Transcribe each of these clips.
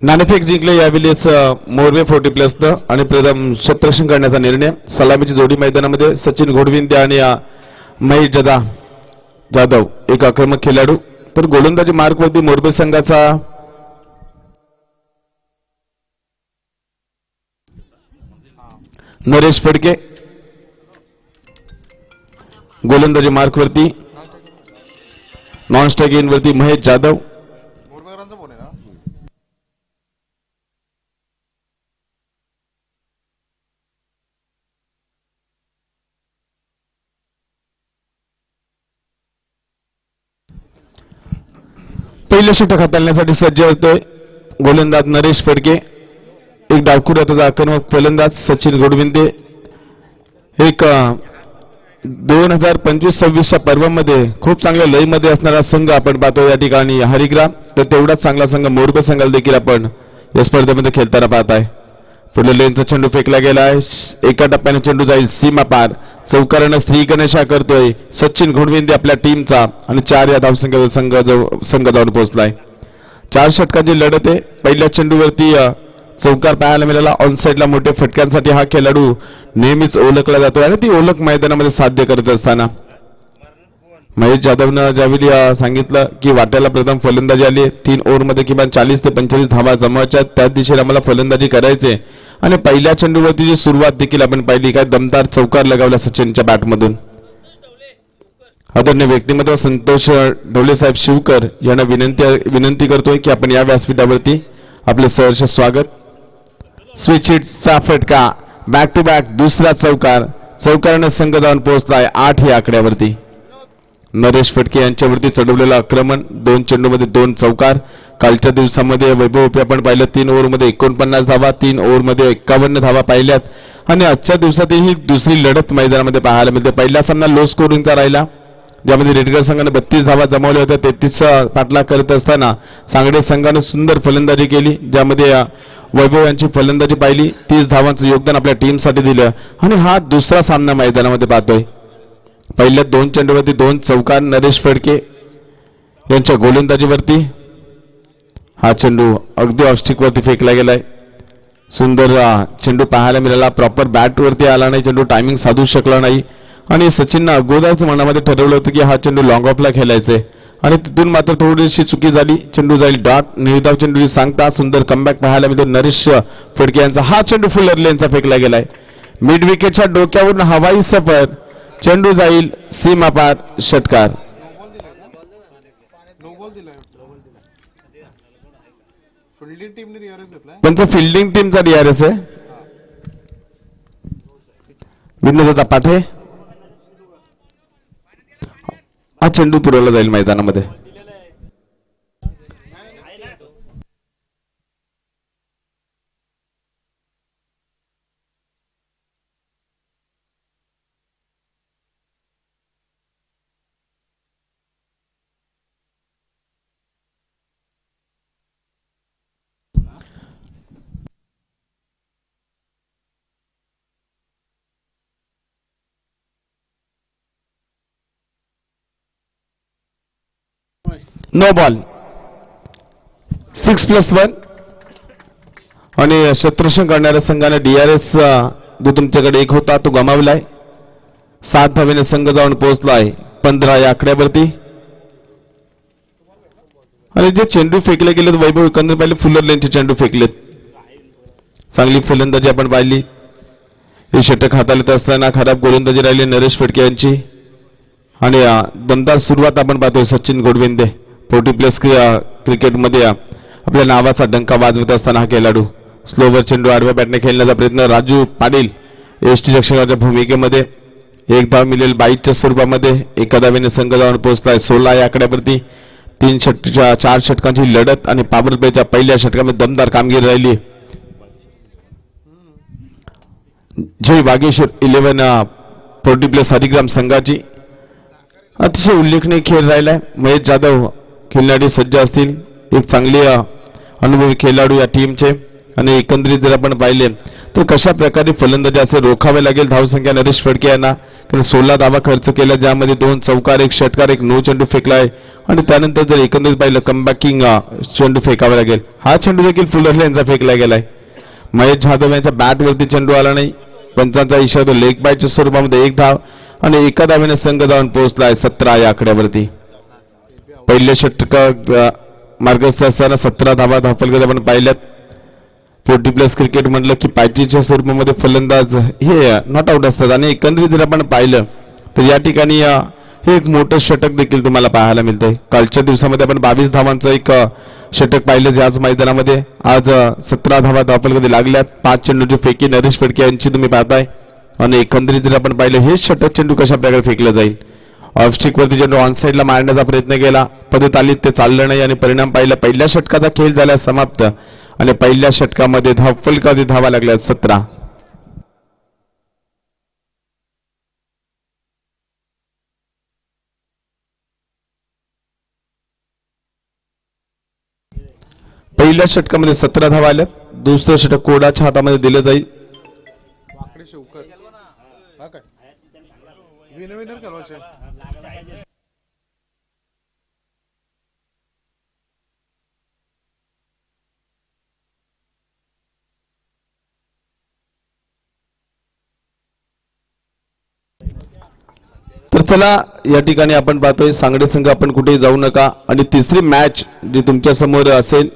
नाणेफेक जिंकले यावेळेस मोरवे 40+ आणि प्रथम क्षेत्ररक्षण करण्याचा निर्णय. सलामीची जोडी मैदानामध्ये सचिन घोडविंदे आणि महेश जाधव एक आक्रमक खेळाडू. तर गोलंदाजी मार्कवरती मोरबे संघाचा नरेश फडके. गोलंदाजी मार्कवरती नॉन स्ट्राइक इन वरती महेश जाधव. पहिलं षटक हाताळण्यासाठी सज्ज होतोय गोलंदाज नरेश फडके. एक डावखुरा त्याचा आक्रमक फलंदाज सचिन घोडविंदे. एक 2025-26च्या पर्वामध्ये खूप चांगल्या लयमध्ये असणारा संघ आपण पाहतो या ठिकाणी हरिग्राम. तर तेवढाच चांगला संघ मोरबे संघाला देखील आपण या स्पर्धेमध्ये खेळताना पाहत आहे. पुढे लेनचा चेंडू फेकला गेला आहे. एका टप्प्याने चेंडू जाईल सीमा पार. चौकारानं स्त्री गणेशा करतोय सचिन घोडविंदे आपल्या टीमचा आणि 4 या धावसंख्येचा संघ जाऊन पोहोचलाय. 4 षटकांची लढत आहे. पहिल्या चेंडूवरती चौकार पाहायला मिळाला. ऑनसाइडला मोठ्या फटक्यांसाठी हा खेळाडू नेहमीच ओळखला जातो आणि ती ओळख मैदानामध्ये साध्य करत असताना महेश जाधवनं ज्यावेळी सांगितलं की वाट्याला प्रथम फलंदाजी आली. 3 ओव्हरमध्ये किमान 40 ते 45 धावा जमवायच्या. त्याच दिशेने आम्हाला फलंदाजी करायचे आणि पहिल्या चेंडूवरती जी सुरुवात देखील आपण पाहिली. काय दमदार चौकार लगावला सचिनच्या बॅटमधून. आदरणीय व्यक्तिमत्व संतोष ढोले साहेब शिवकर यांना विनंती करतोय की आपण या व्यासपीठावरती आपले सहर्ष स्वागत. स्विच हिटचा फटका बॅक टू बॅक दुसरा चौकारानं संघ जाऊन पोहोचलाय 8 या आकड्यावरती. नरेश फडके यांच्यावरती चढवलेलं आक्रमण. 2 चेंडूमध्ये 2 चौकार. कालच्या दिवसामध्ये वैभव आपण पाहिलं 3 ओव्हरमध्ये 49 धावा, 3 ओव्हरमध्ये 51 धावा पाहिल्यात आणि आजच्या दिवसात ही दुसरी लढत मैदानामध्ये पाहायला मिळते. पहिला सामना लो स्कोरिंगचा राहिला ज्यामध्ये रेडगर संघाने 32 धावा जमवल्या होत्या. 33 पाठलाग करत असताना सांगडे संघाने सुंदर फलंदाजी केली ज्यामध्ये वैभव यांची फलंदाजी पाहिली. 30 धावांचं योगदान आपल्या टीमसाठी दिलं आणि हा दुसरा सामना मैदानामध्ये पाहतोय. पहिल्या 2 चेंडूवरती 2 चौकार नरेश फडके यांच्या गोलंदाजीवरती. हा चेंडू अगदी ऑफस्टिक वरती फेकला गेलाय. सुंदर चेंडू पाहायला मिळाला. प्रॉपर बॅट वरती आला नाही. चेंडू टायमिंग साधू शकला नाही आणि सचिननं अगोदरच मनामध्ये ठरवलं होतं की हा चेंडू लॉंग ऑफला खेळायचंय आणि तिथून मात्र थोडीशी चुकी झाली. चेंडू जाईल डॉट. निर्धाव चेंडू सांगता सुंदर कमबॅक पाहायला मिळतो नरेश फडके यांचा. हा चेंडू फुलर लेनचा फेकला गेलाय. मिड विकेटच्या डोक्यावरून हवाई सफर. चेंडू जाईल सीमा पार. षटकार. त्यांचा फिल्डिंग टीमचा DRS आहे. विनोद पाठे. हा चेंडू पुरवला जाईल मैदानामध्ये. No ball. 6+1 आणि क्षेत्ररक्षण करणाऱ्या संघाने DRS जो तुमच्याकडे 1 होता तो गमावलाय. 7 धावेने संघ जाऊन पोहोचलाय 15 या आकड्यावरती. आणि जे चेंडू फेकले गेले वैभव एकंदर पाहिले फुलर लेनचे चेंडू फेकलेत. चांगली फलंदाजी आपण पाहिली. हे षटक हाताळत असताना खराब गोलंदाजी राहिली नरेश फडके यांची आणि दमदार सुरुवात आपण पाहतोय सचिन घोडविंदे. 40+ क्रिकेटमध्ये आपल्या नावाचा डंका वाजवत असताना हा खेळाडू. स्लोवर चेंडू आडव्या बॅटने खेळण्याचा प्रयत्न. राजू पाटील एसटी रक्षकाच्या भूमिकेमध्ये. 1 धाव मिळेल 22च्या स्वरूपामध्ये. 1 धावेने संघ जाऊन पोहोचलाय 16 या आकड्यावरती. 4 षटकांची लढत आणि पॉवर प्लेच्या पहिल्या षटकामध्ये दमदार कामगिरी राहिली. जय वागेश्वर 11 40+ हरिग्राम संघाची. अतिशय उल्लेखनीय खेळ राहिलाय. महेश जाधव खेळणारे सज्ज असतील. एक चांगले अनुभवी खेळाडू या टीमचे आणि एकंदरीत जर आपण पाहिले तर कशा प्रकारे फलंदाजी असे रोखावे लागेल धावसंख्या नरेश फडके यांना, कारण 16 धावा खर्च केला, ज्यामध्ये 2 चौकार 1 षटकार 1 नो चेंडू फेकलाय आणि त्यानंतर जर एकंदरीत पाहिलं कमबॅकिंग चेंडू फेकावा लागेल. हा चेंडू देखील फुलरला यांचा फेकला गेलाय. महेश जाधव यांच्या बॅटवरती चेंडू आला नाही. पंचांचा इशारा लेग बायच्या स्वरूपामध्ये 1 धाव आणि एका धावेने संघ जाऊन पोहोचलाय 17 या आकड्यावरती. पहिल्या षटकात मार्गस्थ असताना 17 धावा धावफलक आपण पाहिल्यात. 40+ क्रिकेट म्हटलं की पायचीच्या स्वरूपामध्ये फलंदाज हे नॉट आउट असतात आणि एकंदरीत जर आपण पाहिलं तर या ठिकाणी हे एक मोठं षटक देखील तुम्हाला पाहायला मिळतंय. कालच्या दिवसामध्ये आपण 22 धावांचं एक षटक पाहिलं याच मैदानामध्ये. आज 17 धावा धावफलकामध्ये लागल्यात. 5 चेंडूची फेकी नरेश फडके यांची तुम्ही पाहताय आणि एकंदरीत जर आपण पाहिलं हे षटक चेंडू कशा प्रकारे फेकलं जाईल. ऑफस्टिकवरती चेंडू ऑन साईडला मारण्याचा प्रयत्न केला, पद्धत आली ते चाललं नाही आणि परिणाम पाहिला पहिल्या षटकाचा खेळ झाला समाप्त आणि पहिल्या षटकामध्ये धावफलकामध्ये धावा लागल्या 17. पहिल्या षटकामध्ये 17 धावा आल्या. दुसरं षटक कोडाच्या हातामध्ये दिलं जाईल. तर चला या ठिकाणी आपण पाहतोय सांगडे संघ आपण कुठेही जाऊ नका आणि तिसरी मॅच जी तुमच्या समोर असेल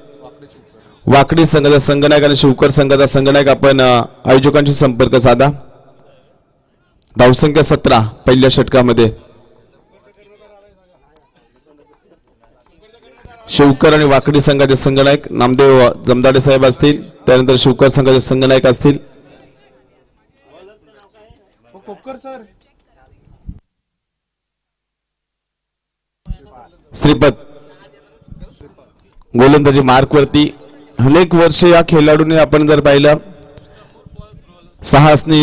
वाकडी संघाचा संघनायक आणि शिवकर संघाचा संघनायक आपण आयोजकांशी संपर्क साधा. धावसंख्या 17 पहिल्या षटकामध्ये. शिवकर आणि वाकडी संघाचे संघनायक नामदेव जमदाडे साहेब असतील, त्यानंतर शिवकर संघाचे संघनायक असतील श्रीपत. गोलंदाजी मार्कवरती अनेक वर्ष या खेळाडूने आपण जर पाहिलं साहसनी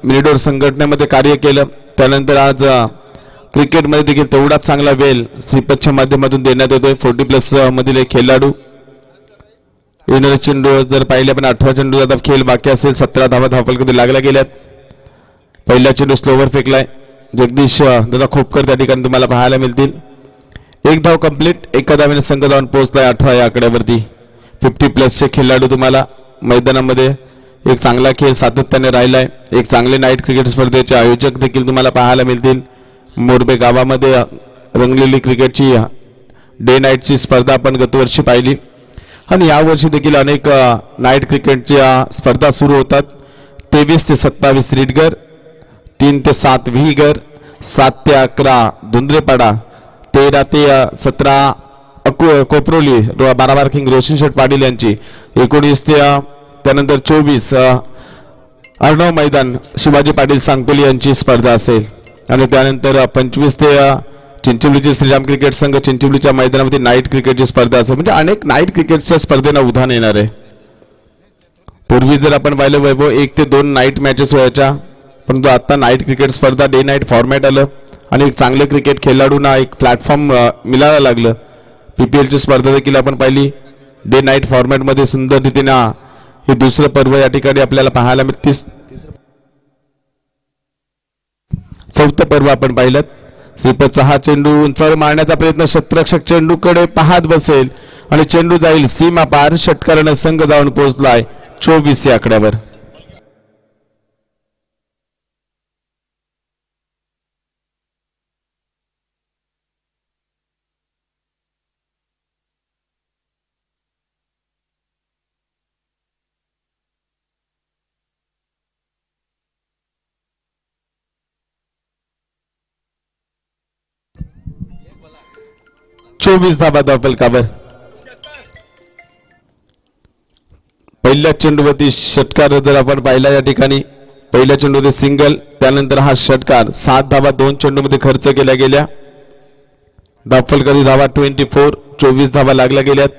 मिनिडोर संघटनेमध्ये कार्य केलं. त्यानंतर आज क्रिकेटमध्ये देखील तेवढाच चांगला वेल श्रीपतच्या माध्यमातून देण्यात येतोय. 40+ मधील एक खेळाडू. येणारे चेंडू जर पाहिले पण 18 चेंडू आता खेळ बाकी असेल. 17 धावा धावफलकामध्ये लागल्या गेल्यात. पहिला चेंडू स्लोवर फेकलाय. जगदीश दादा खोपकर त्या ठिकाणी तुम्हाला पाहायला मिळतील. 1 धाव कंप्लीट. एका धावेने संघ जाऊन पोहोचलाय 18 या आकड्यावरती. 50+ खेळाडू तुम्हाला मैदानामध्ये एक चांगला खेळ सातत्याने राहिलाय. एक चांगले नाईट क्रिकेट स्पर्धेचे आयोजक देखील तुम्हाला पाहायला मिळतील. मोरबे गावामध्ये रंगलेली क्रिकेटची डे नाईटची स्पर्धा आपण गतवर्षी पाहिली आणि यावर्षी देखील अनेक नाईट क्रिकेटच्या स्पर्धा सुरू होतात. 23 ते 27 रीडगर, 3 ते 7 विहीगर, 7 ते 11 धुंद्रेपाडा, 13 ते 17 कोपरोली बाराबार किंग रोशन शेठ पाटील यांची, 19 ते त्यानंतर 24 अर्णव मैदान शिवाजी पाटील सांगोली यांची स्पर्धा असेल आणि त्यानंतर 25 ते चिंचवलीचे श्रीराम क्रिकेट संघ चिंचवलीच्या मैदानामध्ये नाईट क्रिकेटची स्पर्धा असेल. म्हणजे अनेक नाईट क्रिकेटच्या स्पर्धेला उधाण येणार आहे. पूर्वी जर आपण पाहिलं वैभव 1 ते 2 नाईट मॅचेस व्हायच्या, परंतु आता नाईट क्रिकेट स्पर्धा डे नाईट फॉर्मॅट आलं आणि एक चांगले क्रिकेट खेळाडूंना एक प्लॅटफॉर्म मिळायला लागलं. PPLची स्पर्धा देखील आपण पाहिली डे नाईट फॉर्मॅटमध्ये सुंदर रीतीनं हे दुसरं पर्व या ठिकाणी आपल्याला पाहायला मिळते. चौथं पर्व आपण पाहिलं. श्रीपतचा हा चेंडू उंचावर मारण्याचा प्रयत्न, क्षेत्ररक्षक चेंडूकडे पाहत बसेल आणि चेंडू जाईल सीमा पार. षटकाराने संघ जाऊन पोहोचलाय 24 या आकड्यावर. धावा धावफलकावर. पहिल्या चेंडूवरती षटकार जर आपण पाहिला या ठिकाणी पहिल्या चेंडूमध्ये सिंगल, त्यानंतर हा षटकार 7 धावा 2 चेंडूमध्ये खर्च केल्या गेल्या. धावफलकाची धावा 24, 24 धावा लागल्या गेल्यात.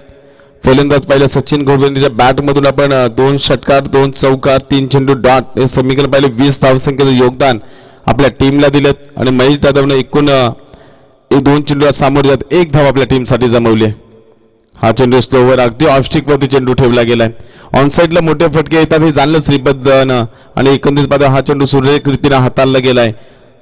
फलंदाज पाहिलं सचिन घोडबंदीच्या बॅटमधून आपण 2 षटकार 2 चौकार 3 चेंडू डॉट हे समीकरण पाहिलं. 20 धावसंख्येचं योगदान आपल्या टीमला दिलं आणि महेश जाधवने एकूण 2 चेंडूला सामोरे जात 1 धाव आपल्या टीमसाठी जमवली. हा चेंडू स्लोवर अगदी ऑफस्टिक वरती चेंडू ठेवला गेलाय. ऑन साईडला मोठे फटके येतात हे जाणलं श्रीपतनं आणि एकंदरीत पाहता हा चेंडू सुरेख रीतीने हाताळला गेलाय.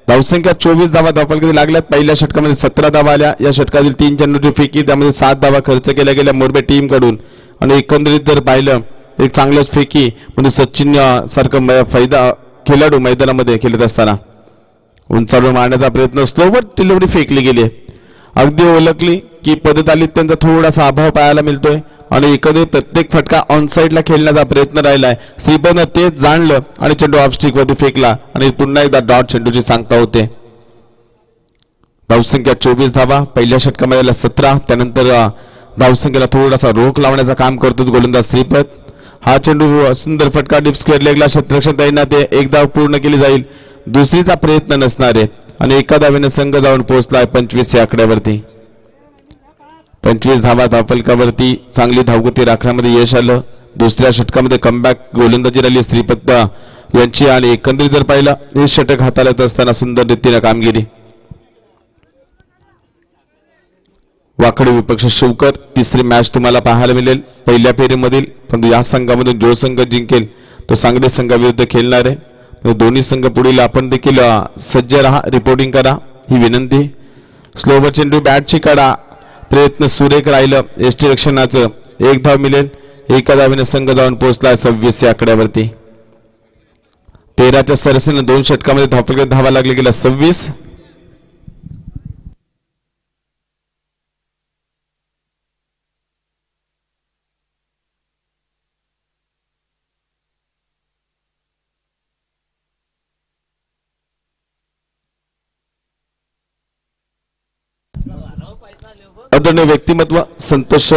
धावसंख्या 24 धावा धावफलकात लागल्यात. पहिल्या षटकामध्ये 17 धावा आल्या. या षटकातील 3 चेंडूची फेकी त्यामध्ये 7 धावा खर्च केल्या गेल्या मोरबे टीम कडून आणि एकंदरीत जर पाहिलं एक चांगल्याच फेकी म्हणजे सचिन सारखं फायदा खेळाडू मैदानामध्ये खेळत असताना उंचावर मारण्याचा प्रयत्न स्लोवर डिलिव्हरी फेकली गेली. अगदी ओळखली की पद्धत आली त्यांचा थोडासा अभाव पाहायला मिळतोय आणि एकंदरीत प्रत्येक फटका ऑन साईडला खेळण्याचा प्रयत्न राहिलाय. श्रीपतनं तेच जाणलं आणि चेंडू ऑफ स्टिक वरती फेकला आणि पुन्हा एकदा डॉट चेंडूची सांगता होते. धावसंख्या 24 धावा. पहिल्या षटकामध्ये 17. त्यानंतर धावसंख्येला थोडासा रोख लावण्याचं काम करतो गोलंदाज श्रीपत. हा चेंडू सुंदर फटका डीप स्क्वेअर लेगला क्षेत्ररक्षण तैनात आहे. एक धाव पूर्ण केली जाईल. दुसरीचा प्रयत्न नसणार आहे आणि एका धावेने संघ जाऊन पोहोचलाय 25 या आकड्यावरती. 25 धावा धावफलकावरती चांगली धावगती राखण्यामध्ये यश आलं. दुसऱ्या षटकामध्ये कमबॅक गोलंदाजी राहिली श्रीपत यांची आणि एकंदरीत जर पाहिलं हे षटक हाताळत असताना सुंदर रीतीने कामगिरी. वाकडी विपक्ष शिवकर. तिसरी मॅच तुम्हाला पाहायला मिळेल पहिल्या फेरीमधील. परंतु या संघामधून जो संघ जिंकेल तो सांगली संघाविरुद्ध खेळणार आहे. दोन्ही संघ पुढील आपण देखील सज्ज राहा. रिपोर्टिंग करा ही विनंती. स्लोवर चेंडू बॅटची काढा. प्रयत्न सुरेख राहिलं एसटी रक्षणाचं. एक धाव मिळेल. एका धावेने संघ जाऊन पोहोचला 26 या आकड्यावरती. 13च्या सरसीने 2 षटकामध्ये धावफलकात धावा लागले गेल्या 26. आदरणीय व्यक्तिमत्व संतोष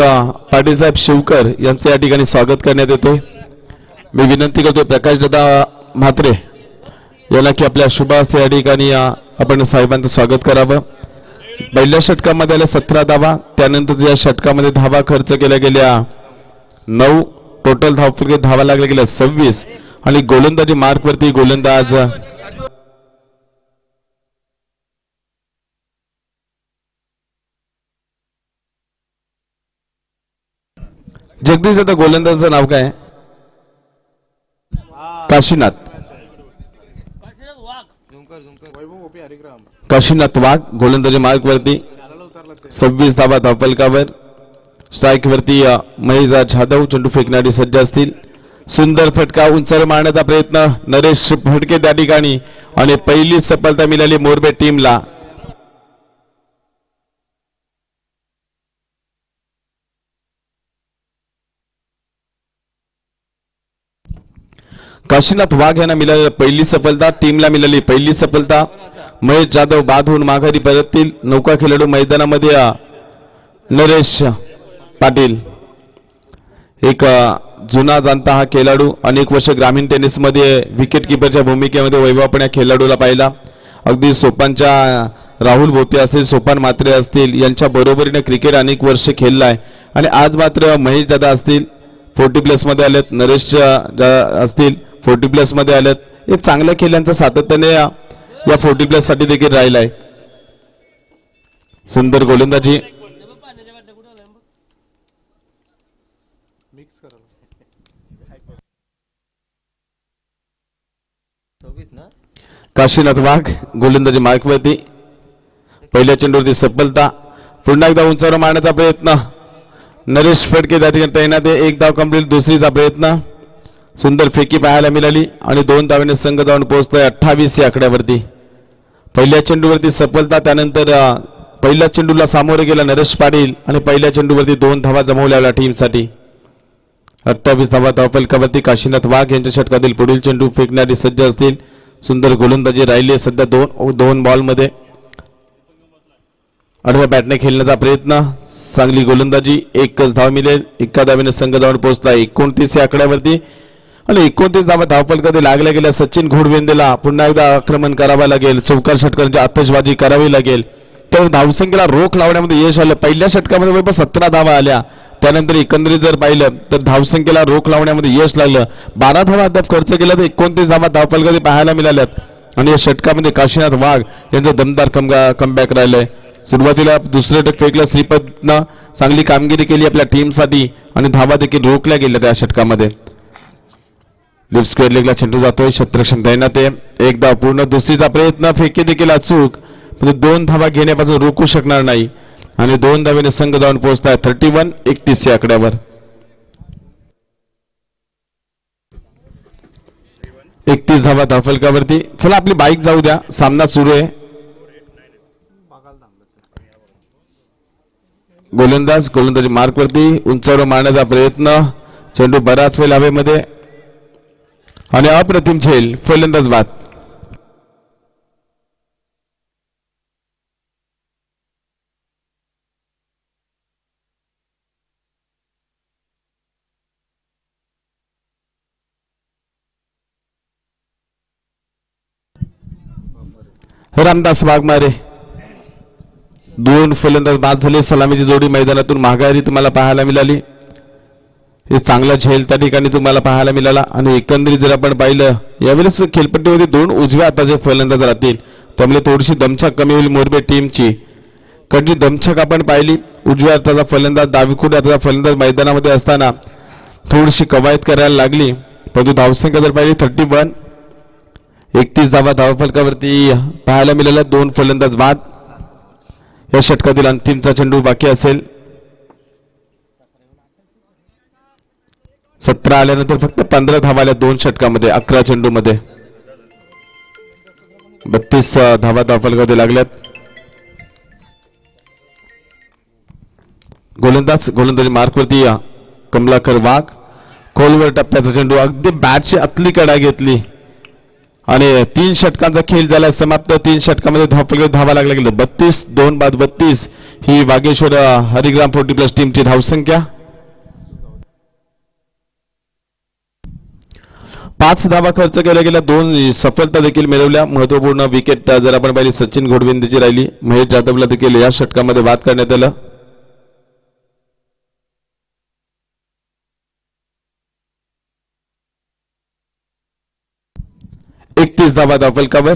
पाटील साहेब शिवकर यांचे या ठिकाणी स्वागत करण्यात येतोय. मी विनंती करतोय प्रकाश दादा म्हात्रे याला की आपल्या शुभ हस्ते या ठिकाणी आपण साहेबांचं स्वागत करावं. पहिल्या षटकामध्ये आल्या 17 धावा. त्यानंतर या षटकामध्ये धावा खर्च केल्या गेल्या 9. टोटल धावफलकात धावा लागल्या गेल्या 26 आणि गोलंदाजी मार्कवरती गोलंदाज जगदीश. आता गोलंदाजाचं नाव काय? काशीनाथ. काशीनाथ वाघ गोलंदाजी मार्क वरती 26 धावा धावफलकावर. स्ट्राईक वरती महेश जाधव चेंडू फेकणारी सज्ज असतील. सुंदर फटका उंचावर मारण्याचा प्रयत्न नरेश फटके त्या ठिकाणी आणि पहिली सफलता मिळाली मोरबे टीमला. काशीनाथ वाघ यांना मिळालेली पहिली सफलता. टीमला मिळाली पहिली सफलता. महेश जाधव बाद होऊन माघारी परततील. नौका खेळाडू मैदानामध्ये नरेश पाटील एक जुना जाणता हा खेळाडू. अनेक वर्ष ग्रामीण टेनिसमध्ये विकेट किपरच्या भूमिकेमध्ये वैभवपणे खेळाडूला पाहिला. अगदी सोपानच्या राहुल भोते असतील सोपान मात्रे असतील यांच्या बरोबरीने क्रिकेट अनेक वर्ष खेळलाय आणि आज मात्र महेश दादा असतील 40+ मध्ये आलेत. नरेश असतील 40+ मध्ये आलेत. एक चांगल्या खेळांचा सातत्याने या 40+ साठी देखील राहिलाय. सुंदर गोलंदाजी. काशीनाथ वाघ गोलंदाजी मार्कवरती. पहिल्या चेंडूवरती सफलता. पुन्हा एकदा उंचावर मारण्याचा प्रयत्न नरेश फटके त्या ठिकाणी तैनात आहे. एक धाव कंप्लीट. दुसरीचा प्रयत्न सुंदर फेकी पाहायला मिळाली आणि 2 धावेने संघ जाऊन पोहोचतोय 28 या आकड्यावरती. पहिल्या चेंडूवरती सफलता. त्यानंतर पहिल्या चेंडूला सामोरे गेला नरेश पाटील आणि पहिल्या चेंडूवरती 2 धावा जमवल्या टीमसाठी. 28 धावा धावफलकावरती. काशीनाथ वाघ यांच्या षटकातील पुढील चेंडू फेकणारी सज्ज असतील. सुंदर गोलंदाजी राहिली सध्या 2 बॉलमध्ये. आडव्या बॅटने खेळण्याचा प्रयत्न. चांगली गोलंदाजी. एकच धाव मिळेल. एका धावेने संघ जाऊन पोहोचला 29 या आकड्यावरती आणि 29 धावा धावफलकात लागल्या गेल्या. सचिन घोडवेंदेला पुन्हा एकदा आक्रमण करावं लागेल. चौकार षटकांची आतषबाजी करावी लागेल. तर धावसंख्येला रोख लावण्यामध्ये यश आलं. पहिल्या षटकामध्ये 17 धावा आल्या. त्यानंतर एकंदरीत जर पाहिलं तर धावसंख्येला रोख लावण्यामध्ये यश लागलं. 12 धावा अद्याप खर्च केला तर 29 धावा धावफलकात पाहायला मिळाल्यात आणि या षटकामध्ये काशीनाथ वाघ यांचं दमदार कमबॅक राहिलंय. सुरुवातीला दुसरं षटक फेकलं श्रीपतनं चांगली कामगिरी केली आपल्या टीमसाठी आणि धावा देखील रोखल्या गेल्या त्या षटकामध्ये. लिफ्ट स्क्वेअर लेगला चेंडू जातोय, क्षेत्ररक्षण तैनात आहे. एकदा पूर्ण दुसरीचा प्रयत्न, फेकी देखील अचूक, पण 2 धावा घेण्यापासून रोखू शकणार नाही आणि 2 धावेने संघ जाऊन पोहोचताय 31-31 या आकड्यावर. 31 धावा धावफलकावरती. चला आपली बाईक जाऊ द्या, सामना सुरू आहे. गोलंदाजी मार्कवरती उंचावर मारण्याचा प्रयत्न, चेंडू बराच वेळ हवेमध्ये आणि अप्रतिम झेल. फलंदाज बाद. रामदास वाघमारे 2 फलंदाज बाद झाले. सलामीची जोडी मैदानातून माघारी तुम्हाला पाहायला मिळाली. हे चांगला झेल त्या ठिकाणी तुम्हाला पाहायला मिळाला आणि एकंदरीत जर आपण पाहिलं यावेळेस खेळपट्टीमध्ये 2 उजव्या हाताचे फलंदाज राहतील, त्यामुळे थोडीशी दमछाक कमी होईल मोरबे टीमची. कधी दमछाक आपण पाहिली, उजव्या हाताचा फलंदाज डावीकडे हाताचा फलंदाज मैदानामध्ये असताना थोडीशी कवायत करायला लागली, परंतु धावसंख्या जर पाहिली 31, 31 धावा धावफलकावरती पाहायला मिळाल्या. 2 फलंदाज बाद. या षटकातील अंतिमचा चेंडू बाकी असेल. 17 आल्यानंतर फक्त 15 धावा आल्या 2 षटकामध्ये 11 चेंडू मध्ये. 32 धावा धावफलकावरती लागल्यात. गोलंदाजी मार्कवरती कमलाकर वाघ. खोलवर टप्प्याचा चेंडू, अगदी बॅटची आतली कडा घेतली आणि 3 षटकांचा खेळ झाला समाप्त. 3 षटकामध्ये धावा लागला गेलं 32. 2 बाद 32 ही वागेश्वर हरिग्राम 40+ टीमची धावसंख्या. 5 धावा खर्च केल्या गेल्या, 2 सफलता देखील मिळवल्या. महत्वपूर्ण विकेट जर आपण पाहिली सचिन घोडविंदीची राहिली. महेश जाधवला देखील या षटकामध्ये बाद करण्यात आलं. धावा धावफलकावर.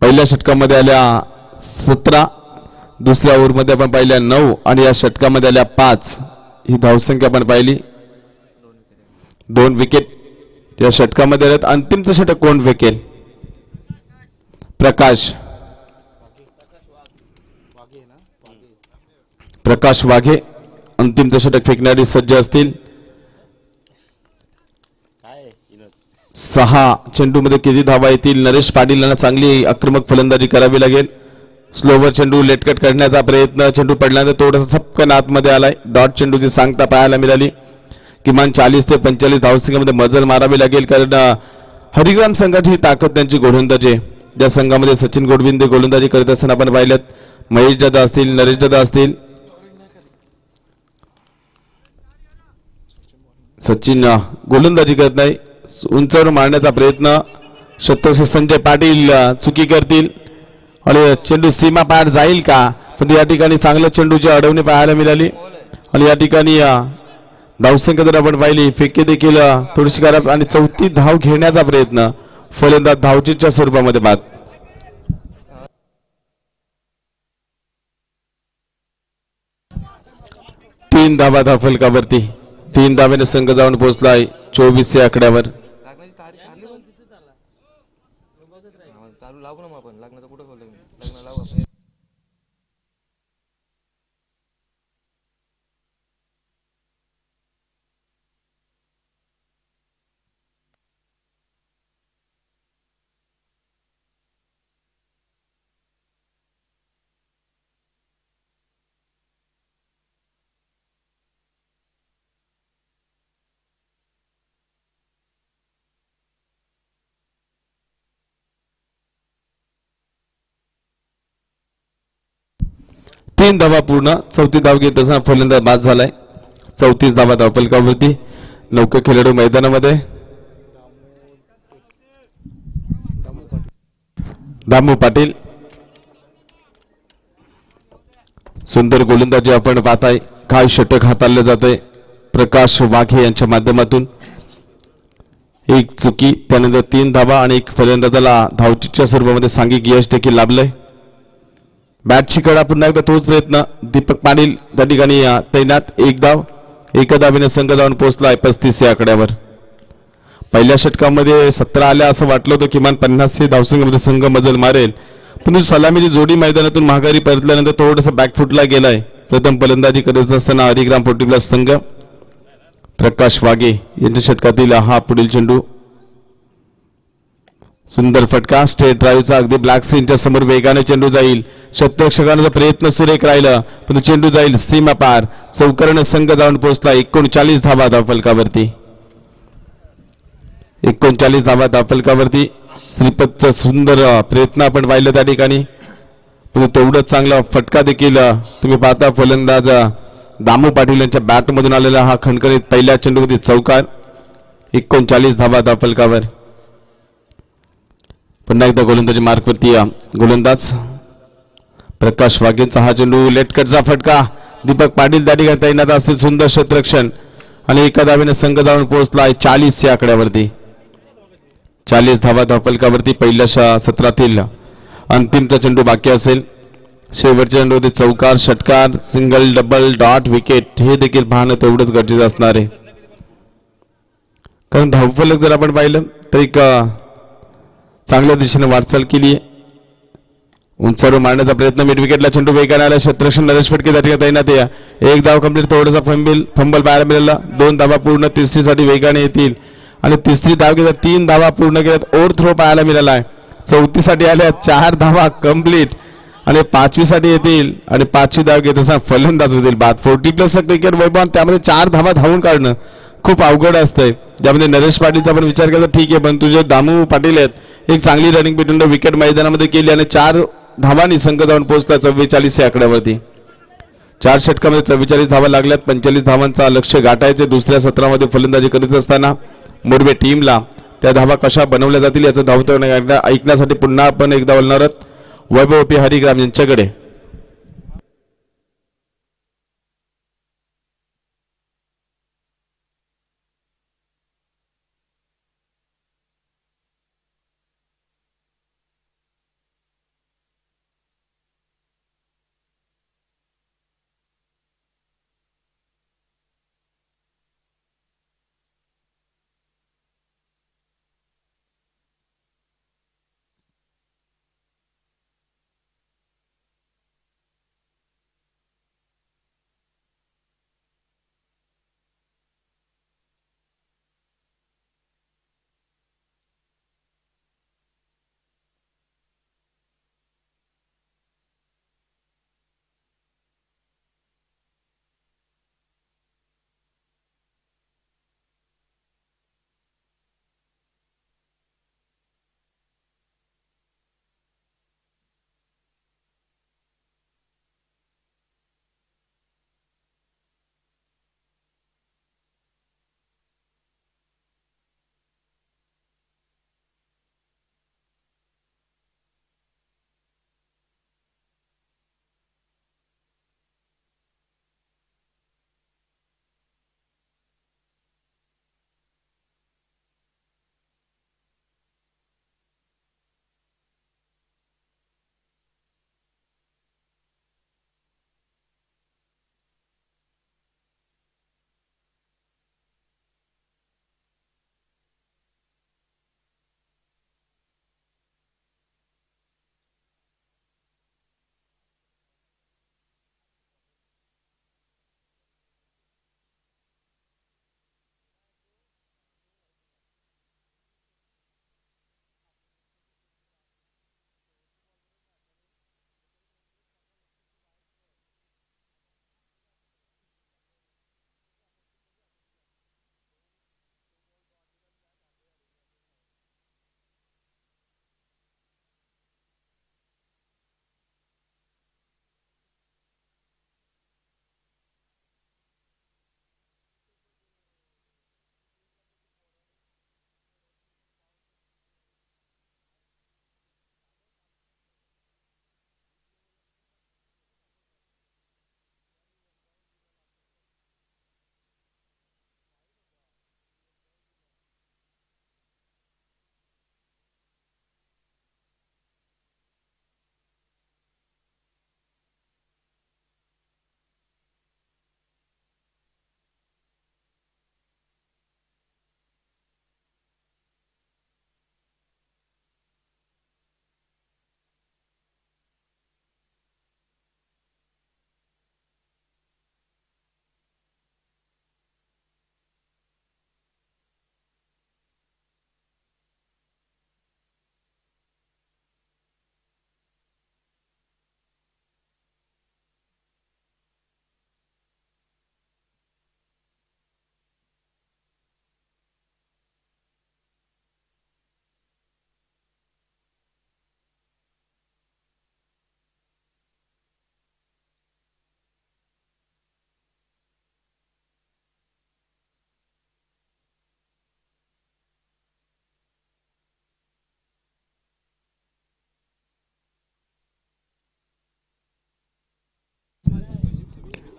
पहिल्या षटकामध्ये आल्या 17, दुसऱ्या ओव्हरमध्ये आपण पाहिल्या 9 आणि या षटकामध्ये आल्या 5. ही धावसंख्या आपण पाहिली. 2 विकेट या षटकामध्ये आल्यात. अंतिमचं षटक कोण फेकेल? प्रकाश वाघे अंतिमचं षटक फेकणारी सज्ज असतील. 6 चेंडूमध्ये किती धावा येतील? नरेश पाटील यांना चांगली आक्रमक फलंदाजी करावी लागेल. स्लोवर चेंडू लेटकट करण्याचा प्रयत्न, चेंडू पडल्यानंतर थोडासा छपकन आतमध्ये आलाय. डॉट चेंडूची सांगता पाहायला मिळाली. किमान 40 ते 45 धावसंख्येमध्ये मजल मारावी लागेल, कारण हरिग्राम संघाची ही ताकद त्यांची गोलंदाजी. ज्या संघामध्ये सचिन गोडविंदे गोलंदाजी करत असताना आपण पाहिलं महेश दादा असतील, नरेश दादा असतील. सचिन गोलंदाजी करत नाही, उंचावर मारण्याचा प्रयत्न. शतक संजय पाटील चुकी करतील आणि चेंडू सीमा पार जाईल का? पण या ठिकाणी चांगल्या चेंडूची अडवणी पाहायला मिळाली आणि या ठिकाणी धावसंख्या जर आपण पाहिली फेके देखील थोडीशी खराब आणि 34 धाव घेण्याचा प्रयत्न. फलंदाज धावचीच्या स्वरूपामध्ये बाद. तीन धावा धावफलकावरती. 3 धावेने संघ जाऊन पोहोचलाय 24 या आकड्यावर. तीन धावा पूर्ण. 34 धाव घेत असताना फलंदाज बाद झालाय. 34 धावा धावफलकावरती. नौके खेळाडू मैदानामध्ये. दामू पाटील सुंदर गोलंदाजी आपण पाहताय. काय षटक हाताळलं जातंय प्रकाश वाघे यांच्या माध्यमातून. एक चुकी, त्यानंतर 3 धावा आणि एक फलंदाजाला धावचीच्या स्वरूपामध्ये सांघिक यश देखील लाभलंय. बॅटची कडा पुन्हा एकदा तोच प्रयत्न. दीपक पाटील त्या ठिकाणी तैनात. एक धाव. एका धावेने संघ जाऊन पोहोचलाय 35 या आकड्यावर. पहिल्या षटकामध्ये 17 आल्या असं वाटलं होतं, किमान 50 धावसंख्येमध्ये संघ मजल मारेल, पण सलामीची जोडी मैदानातून माघारी परतल्यानंतर थोडंसं बॅकफुटला गेलाय. प्रथम फलंदाजी करत असताना हरिग्राम 40+ संघ प्रकाश वाघे यांच्या षटकातील हा पुढील चेंडू. सुंदर फटका. स्ट्रेट ड्राईव्हचा अगदी ब्लॅक स्क्रीनच्या समोर वेगाने चेंडू जाईल. शतरक्षकांचा प्रयत्न सुरेख राहिला, पण चेंडू जाईल सीमा पार. चौकाराने संघ जाऊन पोहोचला 39 धावा धावफलकावरती. 39 धावा धावफलकावरती. श्रीपतचा सुंदर प्रयत्न आपण पाहिलं त्या ठिकाणी, पण तेवढंच चांगला फटका देखील तुम्ही पाहता. फलंदाज दामू पाटील यांच्या बॅटमधून आलेला हा खणखणीत पहिल्या चेंडूमध्ये चौकार. 39 धावा धावफलकावर. पुन्हा एकदा गोलंदाजी मार्कवरती गोलंदाज प्रकाश वाघेंचा हा चेंडू. लेटकटचा फटका. दीपक पाटील त्या ठिकाणी तैनात असतील. सुंदर क्षेत्ररक्षण आणि एका धावेने संघ जाऊन पोहोचला 40 या आकड्यावरती. 40 धावा धावफलकावरती. पहिल्या सत्रातील अंतिमचा चेंडू बाकी असेल. शेवटच्या चेंडूमध्ये चौकार, षटकार, सिंगल, डबल, डॉट, विकेट हे देखील पाहणं तेवढंच गरजेचं असणार आहे. कारण धावफलक जर आपण पाहिलं तर एक चांगल्या दिशेने वाटचाल केली आहे. उंचावर मारण्याचा प्रयत्न. मिड विकेटला चेंडू वेगाने आला. क्षेत्ररक्षण नरेश फटके त्या ठिकाणी तैनात आहे. एक धाव कंप्लीट. थोडासा फंबल पाहायला मिळाला. 2 धावा पूर्ण. तिसरीसाठी वेगाने येतील आणि तिसरी धाव घेतात. 3 धावा पूर्ण केल्यात. ओव्हर थ्रो पाहायला मिळाला आहे. चौथीसाठी आल्या 4 धावा कंप्लीट आणि 5वीसाठी येतील आणि 5वी धाव घेत असताना फलंदाज होतील बाद. 40+ क्रिकेट वैभव, त्यामध्ये 4 धावा धावून काढणं खूप अवघड असतंय. ज्यामध्ये नरेश पाटीलचा आपण विचार केला ठीक आहे, पण तुझे दामू पाटील आहेत, एक चांगली रनिंग बिटवीन द विकेट मैदानामध्ये केली आणि 4 धावांनी संघ जाऊन पोहोचला 44 या आकड्यावरती. 4 षटकामध्ये 44 धावा लागल्यात. 45 धावांचा लक्ष्य गाठायचे. दुसऱ्या सत्रामध्ये फलंदाजी करीत असताना मोरबे टीमला त्या धावा कशा बनवल्या जातील याचं धावतं ऐकण्यासाठी पुन्हा आपण एकदा बोलणार आहोत वैभव पी हरिग्राम यांच्याकडे.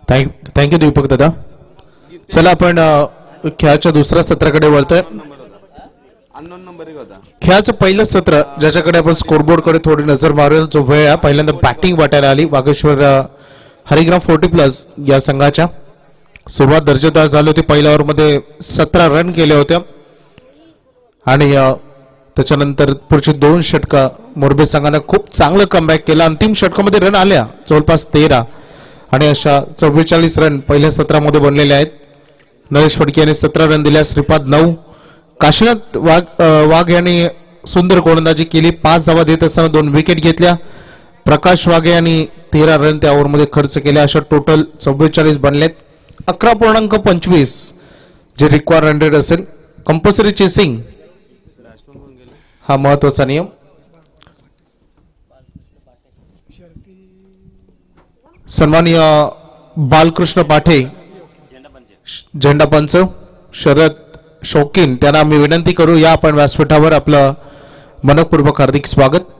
थँक्यू दीपक दादा. चला आपण खेळाच्या दुसऱ्या सत्राकडे वळतोय. खेळाचं पहिलं सत्र ज्याच्याकडे आपण स्कोरबोर्डकडे थोडी नजर मारूया. जो वेळ आहे पहिल्यांदा बॅटिंग वाटायला आली वागेश्वर हरिग्राम 40+ या संघाच्या. सुरुवात दर्जेदार झाली होती. पहिल्या ओव्हरमध्ये 17 रन केले होते आणि त्याच्यानंतर पुढचे 2 षटकं मोरबी संघाने खूप चांगलं कमबॅक केलं. अंतिम षटकामध्ये रन आल्या जवळपास 13 आणि अशा 44 रन पहिल्या सत्रामध्ये बनलेले आहेत. नरेश फडके यांनी 17 रन दिल्या, श्रीपाद 9, काशीनाथ वाघ यांनी सुंदर गोलंदाजी केली, 5 धावा देत असताना 2 विकेट घेतल्या. प्रकाश वाघे यांनी 13 रन त्या ओव्हरमध्ये खर्च केले. अशा टोटल 44 बनलेत. 11.25 जे रिक्वायर रन रेट असेल. कंपल्सरी चेसिंग हा महत्वाचा नियम. सन्माननीय बालकृष्ण पाठे झेंडा पंच शरद शौकीन त्यांना आम्ही विनंती करू या आपण व्यासपीठावर. आपलं मनपूर्वक हार्दिक स्वागत.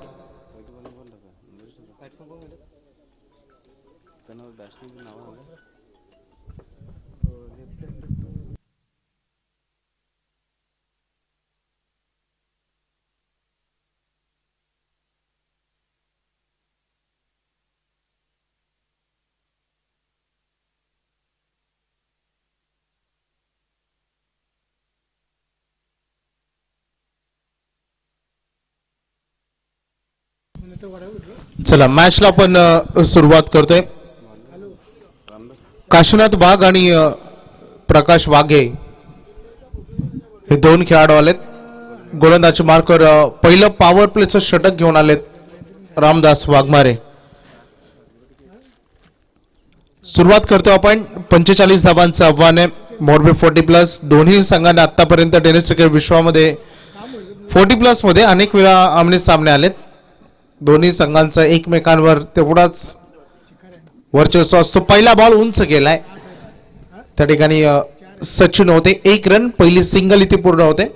चला मॅचला आपण सुरुवात करतोय. काशीनाथ वाघ आणि प्रकाश वाघे हे 2 खेळाडू आलेत. गोलंदाजी मार्कर पहिलं पॉवर प्लेचं षटक घेऊन आलेत रामदास वाघमारे. सुरुवात करतो आपण. 45 धावांचं आव्हान आहे. मोरबी 40+. दोन्ही संघांना आतापर्यंत टेनिस क्रिकेट विश्वामध्ये 40+ मध्ये अनेक वेळा आमने सामने आलेत. दोन्ही संघांचा एकमेकांवर तेवढाच वर्चस्व असतो. पहिला बॉल उंच गेलाय त्या ठिकाणी सचिन होते. 1 रन पहिली सिंगल इथे पूर्ण होते.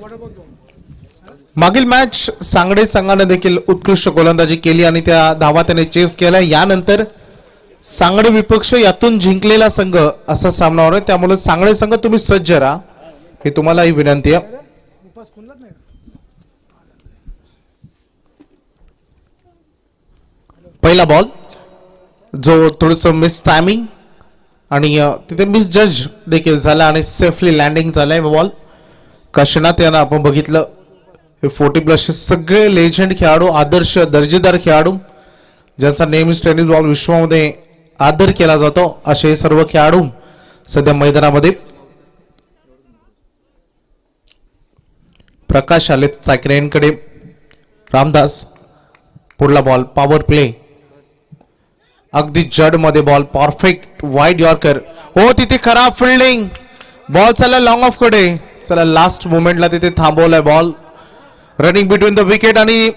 मागील मॅच सांगडे संघाने देखील उत्कृष्ट गोलंदाजी केली आणि त्या धावा त्याने चेस केल्या. यानंतर सांगडे विपक्ष यातून जिंकलेला संघ असा सामना होणार. त्यामुळे सांगडे संघ तुम्ही सज्ज राहा हे तुम्हाला ही विनंती आहे. पहिला बॉल जो थोडस मिस टायमिंग आणि तिथे मिस जज देखील झाला आणि सेफली लँडिंग झालंय बॉल. काशीनाथ यांना आपण बघितलं. हे 40+ सगळे लेजंड खेळाडू, आदर्श दर्जेदार खेळाडू ज्यांचा नेहमीच टेनिस बॉल विश्वामध्ये आदर केला जातो असे सर्व खेळाडू सध्या मैदानामध्ये. प्रकाश आले चाकरेंकडे. रामदास पुढला बॉल पॉवर प्ले अगदी जड मध्ये बॉल परफेक्ट वाईड यॉर्कर. हो तिथे खराब फिल्डिंग. बॉल चला लॉंग ऑफ कडे. चला लास्ट मोमेंटला तिथे थांबवलाय ball. Running between the wicket आणि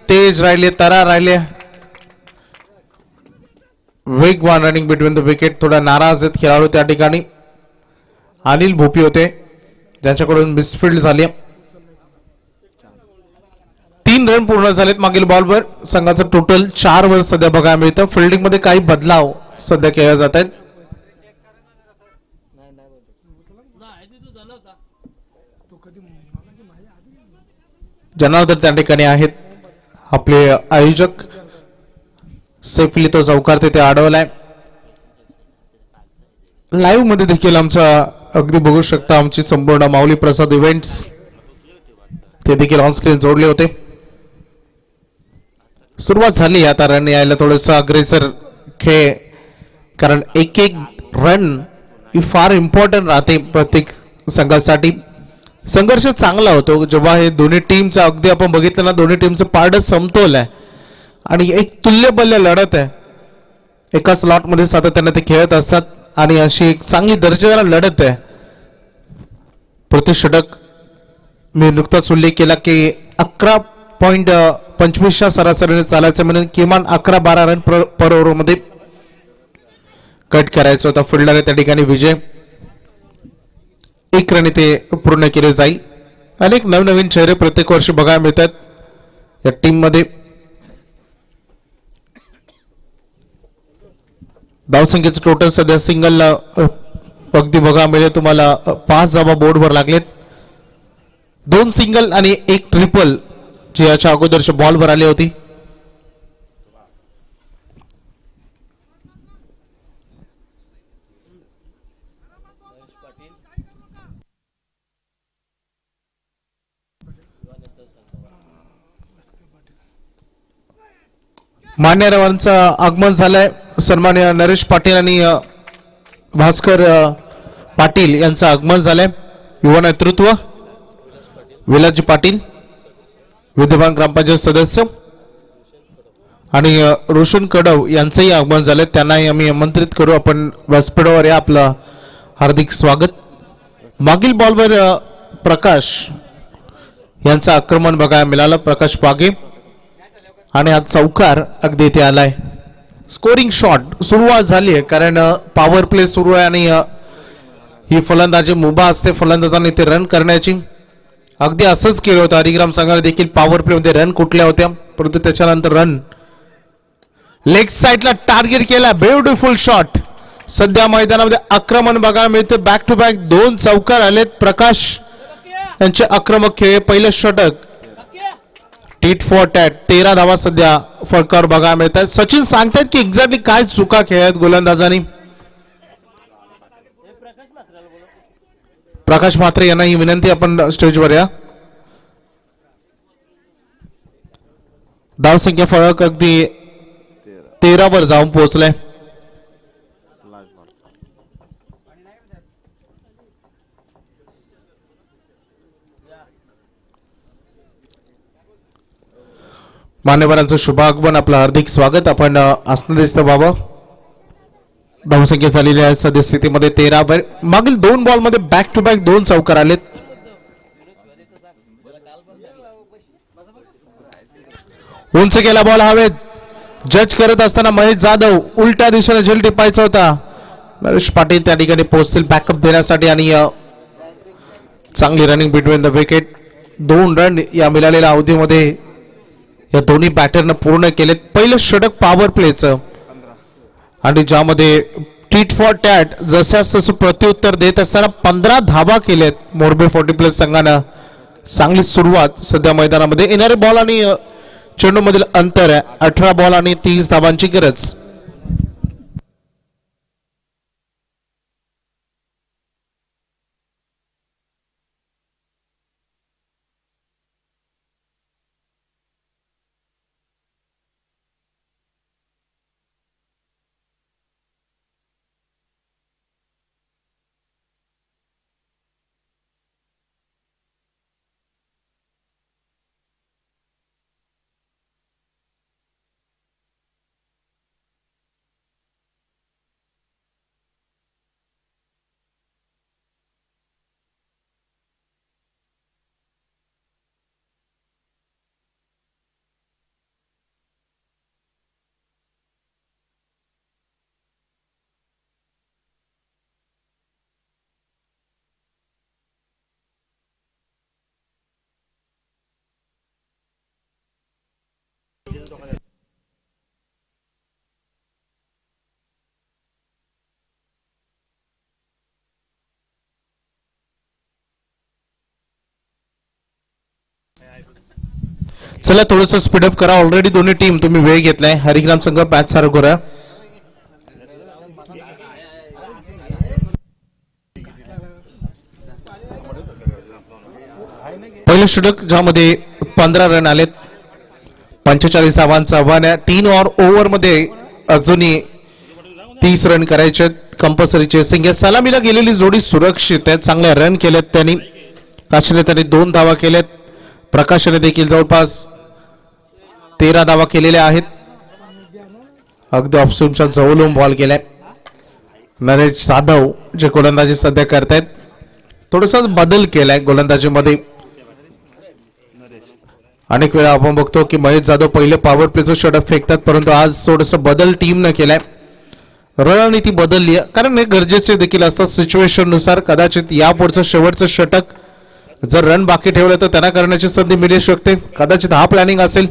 तेज राहिले, तरा राहिले, वेगवान रनिंग बिटवीन द विकेट. थोडा नाराज आहेत खेळाडू त्या ठिकाणी. अनिल भोपी होते ज्यांच्याकडून मिसफिल्ड झाली. 3 रन पूर्ण झालेत मागील बॉलवर. संघाचं टोटल 4 वर सध्या बघायला मिळतं. फिल्डिंग मध्ये काही बदलाव सध्या केले जात आहेत. जनार्दन त्या ठिकाणी आहेत. आपले आयोजक सेफली तो चौकार तिथे अडवलाय. लाईव्ह मध्ये देखील आमचा अगदी बघू शकता आमची संपूर्ण माऊली प्रसाद इव्हेंट्स ते देखील ऑन स्क्रीन जोडले होते. सुरुवात झाली. आता रन यायला थोडस अग्रेसर खेळ, कारण एक रन ही फार इम्पॉर्टंट राहते प्रत्येक संघासाठी. संघर्ष चांगला होतो जेव्हा हे दोन्ही टीमचं अगदी आपण बघितलं ना, दोन्ही टीमचं पारडं समतोल आहे आणि एक तुल्यबल्य लढत आहे. एका स्लॉटमध्ये सातत्याने ते खेळत असतात आणि अशी एक चांगली दर्जेदार लढत आहे. प्रतिषटक मी नुकताच उल्लेख केला की 11.25 सरासरीने चालायचं म्हणजे किमान 11-12 रन पर ओव्हर मध्ये कट करायचं होता. फिल्डर त्या ठिकाणी विजय. 1 रन इथे पूर्ण केले जाईल. अनेक नवनवीन चेहरे प्रत्येक वर्षी बघायला मिळतात या टीम मध्ये. धावसंख्येचं टोटल सध्या सिंगल अगदी बघा मिळेल तुम्हाला 5 धावा बोर्डवर लागलेत. 2 सिंगल आणि 1 ट्रिपल जी याच्या अगोदरच्या बॉलवर आली होती. मान्यवरांचं आगमन झालंय. सन्मान्य नरेश पाटील आणि भास्कर पाटील यांचं आगमन झालंय. युवा नेतृत्व विलाजी पाटील विद्यमान ग्रामपंचायत सदस्य आणि रोशन कडव यांचंही आगमन झालंय. त्यांनाही आम्ही आमंत्रित करू. आपण व्यासपीठावर या. आपलं हार्दिक स्वागत. मागील बॉलवर प्रकाश यांचं आक्रमण बघायला मिळालं. प्रकाश पागे आणि हा चौकार अगदी इथे आलाय. स्कोरिंग शॉट सुरुवात झाली आहे कारण पॉवर प्ले सुरू आहे आणि ही फलंदाजी मुभा असते फलंदाजांनी ते रन करण्याची. अगदी असंच केलं होतं हरिग्राम संघाला देखील. पॉवर प्ले मध्ये रन कुठल्या होत्या परंतु त्याच्यानंतर रन लेग साइडला टार्गेट केला. Beautiful shot. सध्या मैदानामध्ये आक्रमण बघायला मिळते. बॅक टू बॅक 2 चौकार आलेत. प्रकाश यांचे आक्रमक खेळ. पहिलं षटक टीट फॉर टॅट. 13 धावा सध्या फळकावर बघायला मिळतात. सचिन सांगतात की एक्झॅक्टली काय चुका खेळात गोलंदाजांनी. प्रकाश म्हात्रे यांना ही विनंती. आपण स्टेजवर या. धावसंख्या फळक अगदी 13 वर जाऊन पोहोचलाय. मान्यवरांचं शुभागमन. आपलं हार्दिक स्वागत. आपण असणं दिसतं बाबा. धावसंख्या झालेली आहे सध्या स्थितीमध्ये 13 वर. मागील 2 बॉल मध्ये बॅक टू बॅक 2 चौकार आलेत. उंच केला बॉल हवेत. जज करत असताना महेश जाधव उलट्या दिशेने झेल टिपायचा होता. नरेश पाटील त्या ठिकाणी पोहोचतील बॅकअप देण्यासाठी आणि चांगली running between the wicket. 2 run या मिळालेल्या अवधीमध्ये या दोन्ही बॅटरनं पूर्ण केलेत. पहिलं षटक पॉवर प्लेचं आणि ज्यामध्ये टीट फॉर टॅट जशास तसं प्रत्युत्तर देत असताना 15 धावा केलेत मोरबी 40+ संघानं. चांगली सुरुवात सध्या मैदानामध्ये. येणारे बॉल आणि चेंडू मधील अंतर आहे 18 बॉल आणि 30 धावांची गरज. चला थोडस स्पीडअप करा. ऑलरेडी दोन्ही टीम तुम्ही वेळ घेतलाय. हरिग्राम संघ बॅच चालू करा. पहिलं षटक ज्यामध्ये 15 रन आलेत. 45 धावांचं आव्हान आहे. 3 ओव्हर मध्ये अजूनही 30 रन करायचे कंपल्सरी चेसिंग आहे. सलामीला गेलेली जोडी सुरक्षित आहे. चांगले रन केलेत त्यांनी. काशीने त्यांनी 2 धावा केल्यात. प्रकाशाने देखील जवळपास 13 धावा केलेल्या आहेत. अगदी ऑफस्विंगच्या जवळून बॉल केलाय. नरेश जाधव जे गोलंदाजी सध्या करतायत. थोडासा बदल केलाय गोलंदाजीमध्ये. अनेक वेळा आपण बघतो की महेश जाधव पहिले पॉवर प्लेचं षटक फेकतात परंतु आज थोडस बदल टीमनं केलाय. रणनीती बदलली आहे कारण हे गरजेचे देखील असतात सिच्युएशन नुसार. कदाचित यापुढचं शेवटचं षटक जर रन बाकी ठेवलं तर त्यांना करण्याची संधी मिळू शकते. कदाचित हा प्लॅनिंग असेल.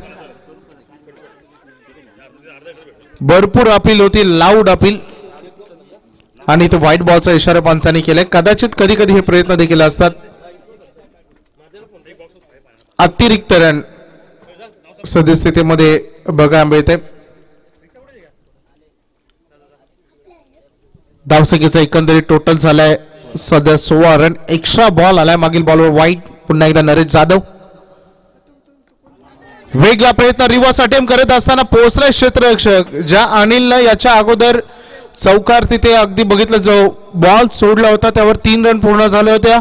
भरपूर अपील होती. लाऊड अपील आणि इथे व्हाईट बॉलचा इशारा पंचांनी केलाय. कदाचित कधी कधी हे प्रयत्न देखील असतात. अतिरिक्त रन सद्यस्थितीमध्ये बघायला मिळते. धावसंख्येचा एकंदरीत टोटल झालाय सध्या 16 रन. एक्स्ट्रा बॉल आलाय मागील बॉलवर व्हाईट. पुन्हा एकदा नरेश जाधव वेगळा प्रयत्न रिव्हर्स अटेम्प्ट करत असताना पोहोचलाय क्षेत्ररक्षक. ज्या अनिलनं याच्या अगोदर चौकार तिथे अगदी बघितलं, जो बॉल सोडला होता त्यावर 3 रन पूर्ण झाल्या होत्या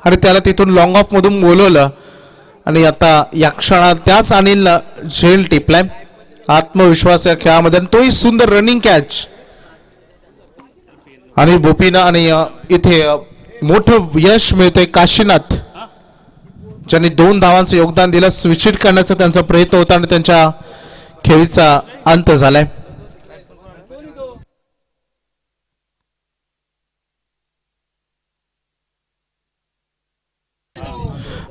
आणि त्याला तिथून लॉंग ऑफ मधून बोलवलं आणि आता या क्षणात त्याच अनिलनं झेल टिपलाय. आत्मविश्वास या खेळामध्ये तोही सुंदर रनिंग कॅच. आणि बोपीना आणि इथे मोठं यश मिळतंय काशीनाथ ज्यांनी 2 धावांचं योगदान दिलं. स्विच करण्याचा त्यांचा प्रयत्न होता आणि त्यांच्या खेळीचा अंत झालाय.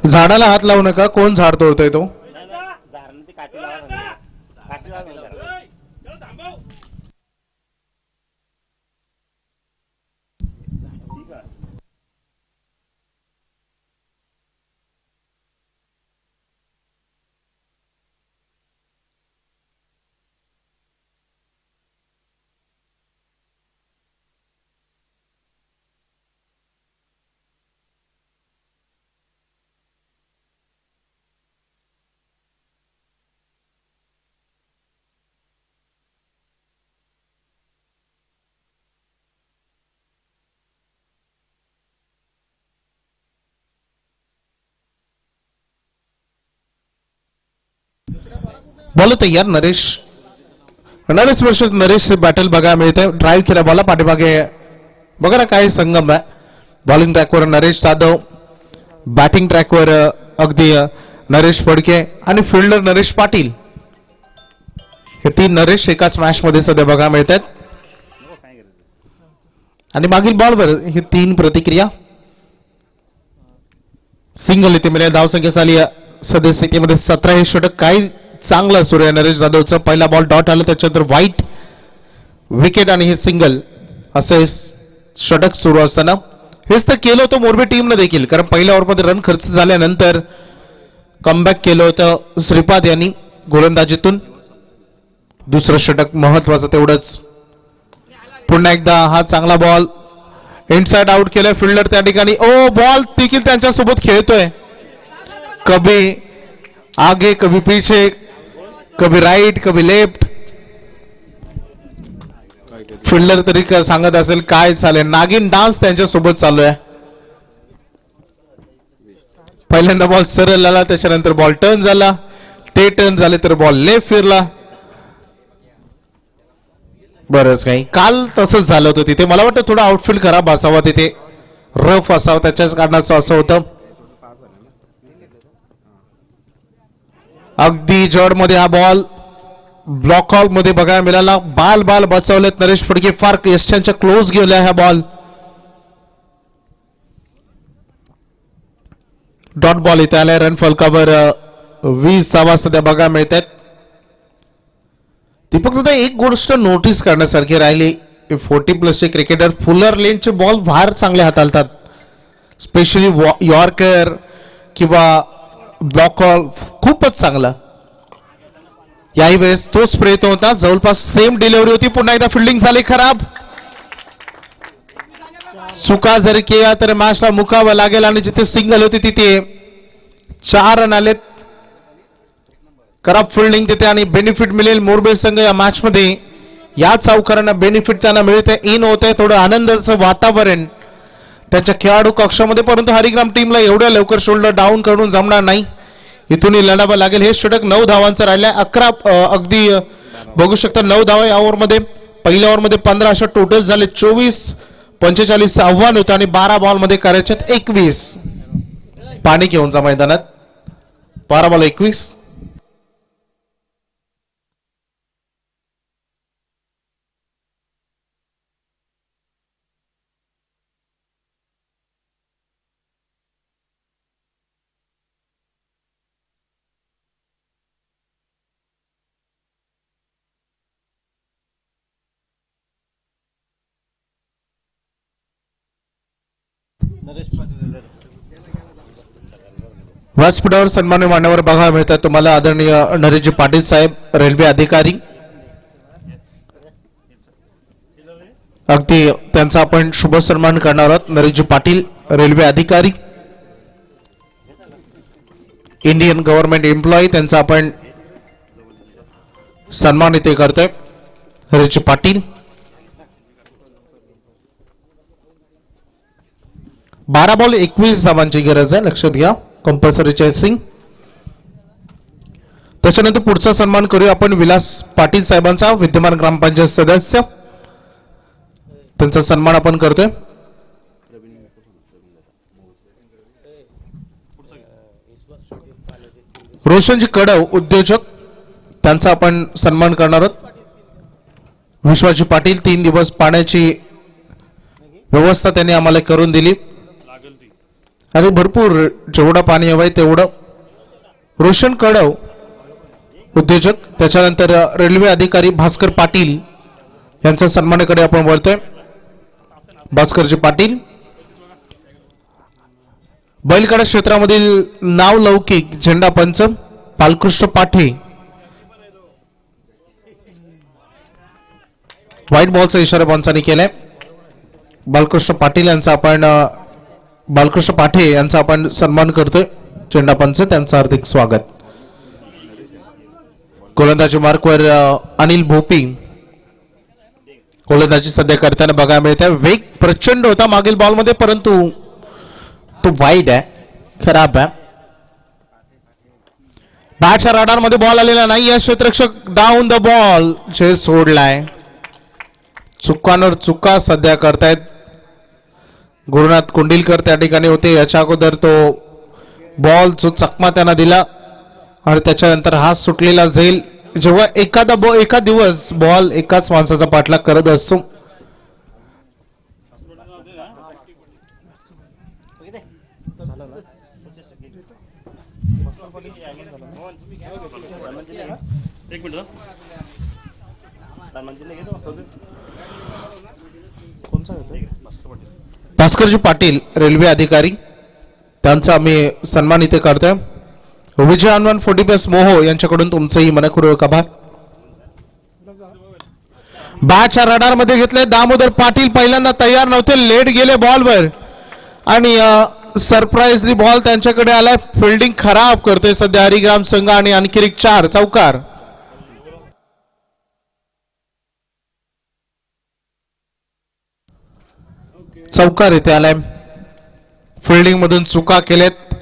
झाडाला हात लावू नका. कोण झाड तोडतोय तो? बॉल तयार. नरेश वर्षात नरेश बॅटल बघायला मिळते. ड्राईव्ह केला बॉला पाठीमागे. बघा ना काय संगम आहे. बॉलिंग ट्रॅकवर नरेश जाधव, बॅटिंग ट्रॅकवर अगदी नरेश फडके आणि फिल्डर नरेश पाटील. हे 3 नरेश एकाच मॅच मध्ये सध्या बघायला मिळतात. आणि मागील बॉलवर ही 3 प्रतिक्रिया. सिंगल इथे मिळेल. धावसंख्या झाली सद्यस्थितीमध्ये 17. हे षटक काही चांगला सुरू आहे नरेश जाधवचा. पहिला बॉल डॉट आला, त्याच्यानंतर व्हाईट विकेट आणि हे सिंगल. असं षटक सुरू असताना हेच तर केलं होतं मोरबी टीमनं देखील, कारण पहिल्या ओव्हरमध्ये रन खर्च झाल्यानंतर कमबॅक केलं होतं श्रीपाद यांनी गोलंदाजीतून. दुसरं षटक महत्वाचं तेवढंच. पुन्हा एकदा हा चांगला बॉल इनसाइड आउट केलाय फिल्डर त्या ठिकाणी. ओ बॉल देखील त्यांच्यासोबत खेळतोय. कभी आगे कभी पीछे, कभी राईट कभी लेफ्ट. फिल्डर तरी सांगत असेल काय चालेल. नागिन डान्स त्यांच्या सोबत चालू आहे. पहिल्यांदा बॉल सरळ आला, त्याच्यानंतर बॉल टर्न झाला, ते टर्न झाले तर बॉल लेफ्ट फिरला. बरंच काही काल तसंच झालं होतं तिथे. मला वाटतं थोडा आउटफील्ड खराब असावा तिथे, रफ असावा, त्याच्याच कारणाचं असं होतं. अगदी जड मध्ये हा बॉल ब्लॉक हॉल मध्ये बघायला मिळाला. बाल बचावलेत नरेश फडके. फार यशांच्या क्लोज गेला हा बॉल. डॉट बॉल इथे आलाय. रन फलकावर 20 धावा सध्या बघायला मिळत आहेत. दीपक दादा एक गोष्ट नोटीस करण्यासारखी राहिली, 40+ क्रिकेटर फुलर लेनचे बॉल फार चांगले हाताळतात. स्पेशली यॉर्कर किंवा ब्लॉक हॉल खूपच चांगला. याही वेळेस तोच प्रयत्न होता. जवळपास सेम डिलिव्हरी होती. पुन्हा एकदा फिल्डिंग झाली खराब. चुका जर केला तर मॅचला मुकावं लागेल आणि जिथे सिंगल होती तिथे 4 रन आलेत. खराब फिल्डिंग तिथे आणि बेनिफिट मिळेल मोरबी संघ या मॅच मध्ये. या चौकारांना बेनिफिट त्यांना मिळते. इन होते थोडं आनंदाचं वातावरण त्यांच्या खेळाडू कक्षामध्ये, परंतु हरिग्राम टीमला एवढ्या लवकर शोल्डर डाऊन करून जमणार नाही. इथून लढावं लागेल. हे षटक 9 धावांचं राहिलंय. 11 अगदी बघू शकता 9 धावा या ओव्हरमध्ये. पहिल्या ओव्हरमध्ये 15 अशा टोटल झाले. 24-45 आव्हान होतं आणि 12 बॉलमध्ये करायचे 21. पाणी घेऊन जा मैदानात. 12 बॉल 21. व्यासपीठावर सन्मान्य मान्यवर बघायला मिळतात तुम्हाला आदरणीय नरेशजी पाटील साहेब रेल्वे अधिकारी. अगदी त्यांचा आपण शुभ सन्मान करणार आहोत. नरेशजी पाटील रेल्वे अधिकारी, इंडियन गव्हर्नमेंट एम्प्लॉई, त्यांचा आपण सन्मान इथे करतोय. नरेशजी पाटील 12 बॉल 21 धावांची गरज आहे, लक्षात घ्या. Compulsory chasing. त्याच्यानंतर पुढचा सन्मान करूया आपण विलास पाटील साहेबांचा, विद्यमान ग्रामपंचायत सदस्य. त्यांचा सन्मान आपण करतोय. रोशनजी कडव उद्योजक, त्यांचा आपण सन्मान करणार आहोत. विश्वाजी पाटील 3 दिवस पाण्याची व्यवस्था त्यांनी आम्हाला करून दिली आणि भरपूर जेवढं पाणी हवंय तेवढं. रोशन कडव उद्योजक. त्याच्यानंतर रेल्वे अधिकारी भास्कर पाटील यांच्या सन्मानाकडे आपण वळतोय. भास्करजी पाटील बैलगाडा क्षेत्रामधील नावलौकिक झेंडा पंच बालकृष्ण पाठे. व्हाईट बॉलचा इशारा पंचांनी केलाय. बालकृष्ण पाटील यांचा आपण बालकृष्ण पाठे यांचा आपण सन्मान करतोय. झेंडा पंच त्यांचं हार्दिक स्वागत. गोलंदाजी मार्कवर अनिल भोपी गोलंदाजी सध्या करताना बघायला मिळते. वेग प्रचंड होता मागील बॉल मध्ये, परंतु तो वाईड आहे, खराब आहे. बॅटच्या राडार मध्ये बॉल आलेला नाही. या क्षेत्ररक्षक डाऊन द बॉल जे सोडलाय. चुकांवर चुका सध्या करतायत. गुरुनाथ कुंडिलकर त्या ठिकाणी होते. याच्या अगोदर तो बॉल जो चकमा त्यांना दिला आणि त्याच्यानंतर हात सुटलेला जाईल. जेव्हा एका दिवस बॉल एकाच माणसाचा पाठलाग करत असतो, भास्करजी पाटील रेल्वे अधिकारी त्यांचा आम्ही सन्मान इथे करतोय. विजय हनुमान 40+ मोहो यांच्याकडून तुमचंही मनपूर्वक आभार. बॅटच्या रडार मध्ये घेतले. दामोदर पाटील पहिल्यांदा तयार नव्हते, लेट गेले बॉलवर आणि सरप्राईजली बॉल त्यांच्याकडे आलाय. फिल्डिंग खराब करतोय सध्या हरिग्राम संघ आणि आणखी एक 4 चौकार. चौकार इथे आलाय. फिल्डिंग मधून चुका केल्यात.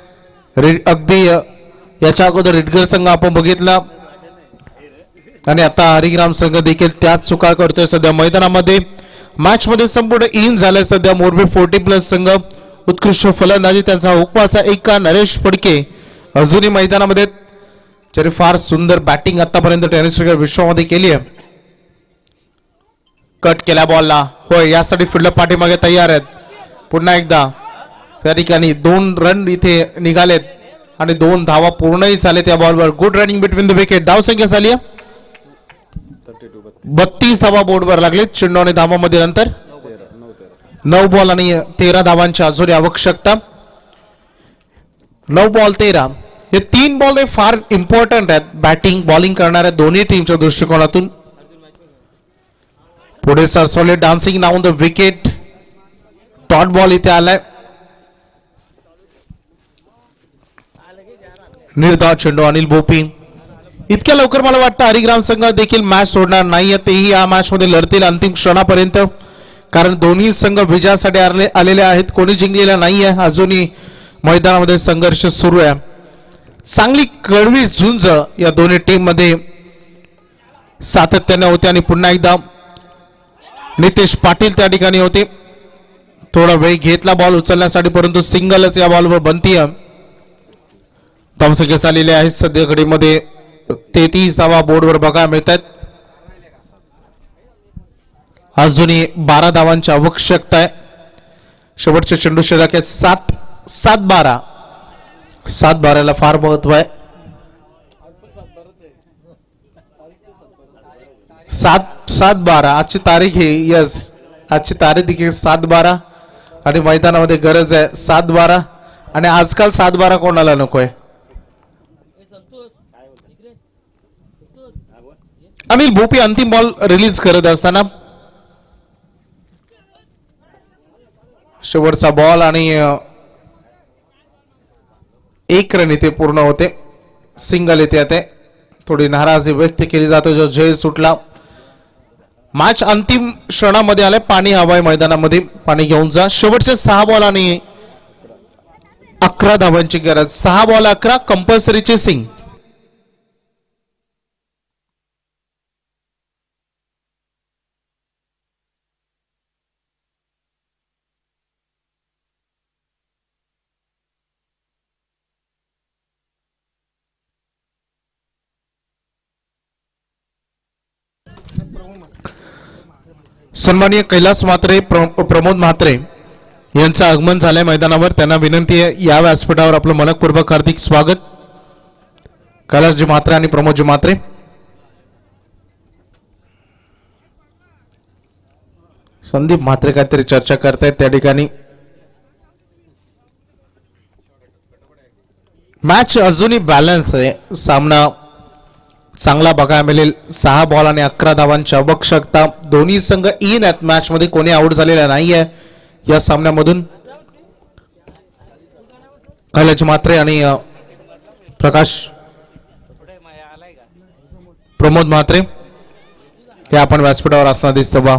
अगदी याच्या अगोदर रिटगर संघ आपण बघितला आणि आता हरिग्राम संघ देखील त्याच चुका करतोय सध्या मैदानामध्ये. मॅच मध्ये संपूर्ण इन झालंय सध्या मोरबी 40+ संघ. उत्कृष्ट फलंदाजी त्यांचा हुकमाचा एका नरेश फडके अजूनही मैदानामध्ये, जरी फार सुंदर बॅटिंग आतापर्यंत टेनिस क्रिकेट विश्वामध्ये केली आहे. कट केला बॉलला, होय, यासाठी फिल्डर पाठीमागे तयार आहेत. पुन्हा एकदा त्या ठिकाणी 2 रन इथे निघालेत आणि 2 धावा पूर्णही झाले त्या बॉलवर. Good running between the wicket. धावसंख्या झाली 32 धावा बोर्डवर लागले. चेंडू आणि धावामध्ये नंतर 9 बॉल आणि 13 धावांची अजून आवश्यकता. 9 बॉल 13 हे 3 बॉल हे फार इम्पॉर्टंट आहेत बॅटिंग बॉलिंग करणाऱ्या दोन्ही टीमच्या दृष्टिकोनातून. पुढे सरसवले dancing down the wicket. Dot ball इथे आलाय. निर्धाव चेंडू अनिल भोपी. इतक्या लवकर मला वाटतं हरिग्राम संघ देखील मॅच सोडणार नाहीये. तेही या मॅच मध्ये लढतील अंतिम क्षणापर्यंत, कारण दोन्ही संघ विजयासाठी आलेले आहेत. कोणी जिंकलेला नाहीये. अजूनही मैदानामध्ये संघर्ष सुरू आहे. चांगली कडवी झुंज या दोन्ही टीम मध्ये सातत्याने होते आणि पुन्हा एकदा नितेश पाटील त्या ठिकाणी होते. थोडा वेळ घेतला बॉल उचलण्यासाठी, परंतु सिंगलच या बॉलवर बनतीय. धावसंख्या झालेली आहे सध्या घडीमध्ये 33 धावा बोर्डवर बघायला मिळतात. अजूनही 12 धावांची आवश्यकता आहे. शेवटचे चेंडू शिल्लक आहेत 7-12. 7-12ला फार महत्व आहे. 7-12 आजची तारीख आहे. यस, आजची तारीख देखील 7-12. आणि मैदानामध्ये गरज आहे 7-12 आणि आजकाल 7-12 कोणाला नकोय. अनिल भोपी अंतिम बॉल रिलीज करत असताना शेवटचा बॉल आणि 1 रन इथे पूर्ण होते. सिंगल येते आता. थोडी नाराजी व्यक्त केली जाते जो जय सुटला. मॅच अंतिम क्षणामध्ये आलाय. पाणी हवाय मैदानामध्ये. पाणी घेऊन जा. शेवटचे 6 बॉल आणि 11 धावांची गरज. 6 बॉल 11 कंपल्सरी चेसिंग. सन्माननीय कैलास म्हात्रे, प्रमोद म्हात्रे यांचं आगमन झालंय मैदानावर. त्यांना विनंती आहे या व्यासपीठावर आपलं मनपूर्वक हार्दिक स्वागत. कैलासजी म्हात्रे आणि प्रमोदजी म्हात्रे. संदीप म्हात्रे काहीतरी चर्चा करतायत त्या ठिकाणी. मॅच अजूनही बॅलन्स आहे. सामना चांगला बघायला मिळेल. 6 बॉल आणि 11 धावांची आवश्यकता. दोन्ही संघ इन आहेत. मॅच मध्ये कोणी आउट झालेला नाहीये या सामन्यामधून. कैलास म्हात्रे आणि प्रमोद म्हात्रे हे आपण व्यासपीठावर असताना दिसतो बा.